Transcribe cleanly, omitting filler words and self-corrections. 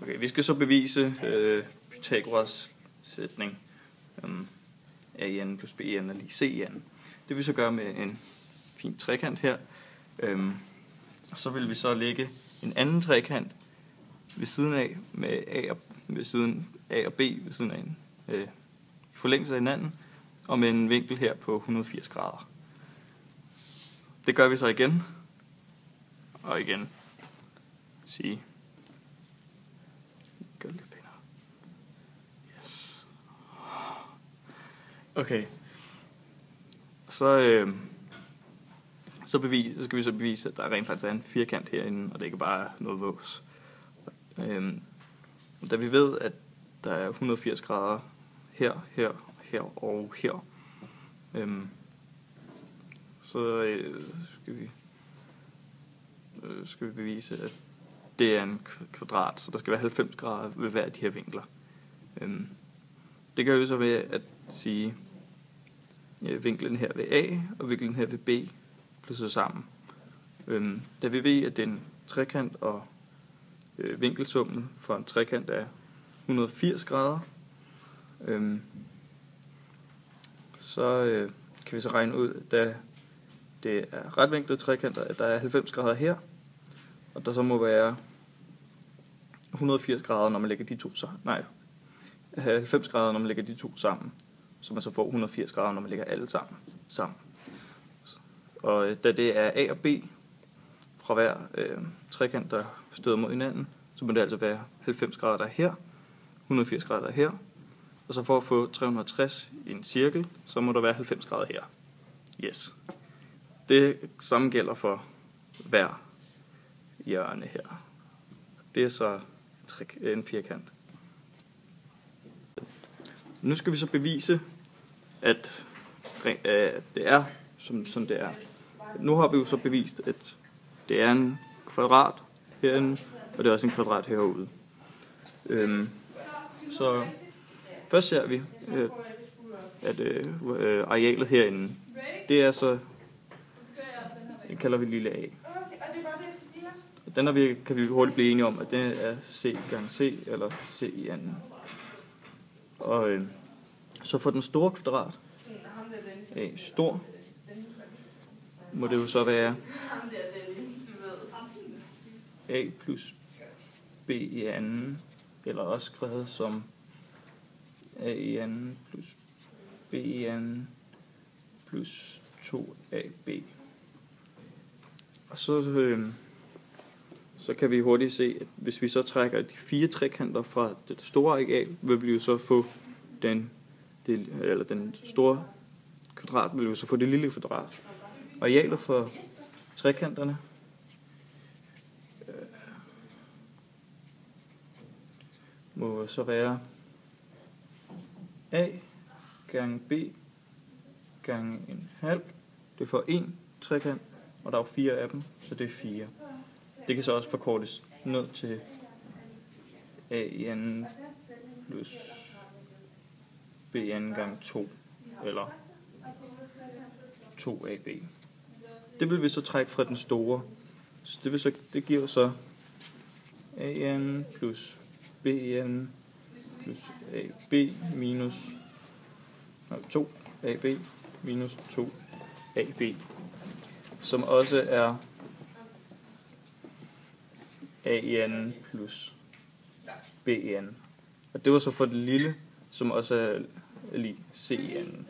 Okay, vi skal så bevise Pythagoras sætning AN plus BN er lige CN. Det vil vi så gøre med en fin trekant her. Og så vil vi så lægge en anden trekant ved siden af med A og B ved siden af en i forlængelse af hinanden og med en vinkel her på 180 grader. Det gør vi så igen og igen. Sige. Gør det lidt pænere. Yes. Okay. Så skal vi så bevise, at der rent faktisk er en firkant herinde, og det ikke bare er noget vås. Da vi ved, at der er 180 grader her, her, her og her, så skal vi bevise, at det er en kvadrat, så der skal være 90 grader ved hver af de her vinkler. Det gør vi så ved at sige vinklen her ved A og vinklen her ved B plusset sammen. Da vi ved, at det er en trekant, og vinkelsummen for en trekant er 180 grader, så kan vi så regne ud, da det er retvinklede trekanter, at der er 90 grader her, og der så må være 180 grader, når man lægger de to sammen. Nej, 90 grader, når man lægger de to sammen, så man så får 180 grader, når man lægger alle sammen. Og da det er A og B fra hver trekant, der støder mod hinanden, så må det altså være 90 grader der her, 180 grader der her, og så for at få 360 i en cirkel, så må der være 90 grader her. Yes. Det samme gælder for hver hjørne her. Det er så en firkant. Nu skal vi så bevise, at det er, som det er. Nu har vi jo så bevist, at det er en kvadrat herinde, og det er også en kvadrat herude. Så først ser vi, at arealet herinde, det er så, det kalder vi lille a. Den kan vi hurtigt blive enige om, at det er C gange C, eller C i anden. Og så for den store kvadrat, A stor, må det jo så være A plus B i anden, eller også skrevet som A i anden plus B i anden plus 2AB. Og så kan vi hurtigt se, at hvis vi så trækker de 4 trekanter fra det store areal, vil vi jo så få den store kvadrat, vil vi så få det lille kvadrat. Arealet for trekanterne må så være A gange B gange en halv. Det får 1 trekant, og der er 4 af dem, så det er 4. Det kan så også forkortes ned til A i anden plus B i anden gange 2, eller 2AB. Det vil vi så trække fra den store. Så det giver så A i anden plus B i anden plus AB minus 2AB minus 2AB, som også er A i anden plus B i anden. Og det var så for det lille, som også er lige C i anden.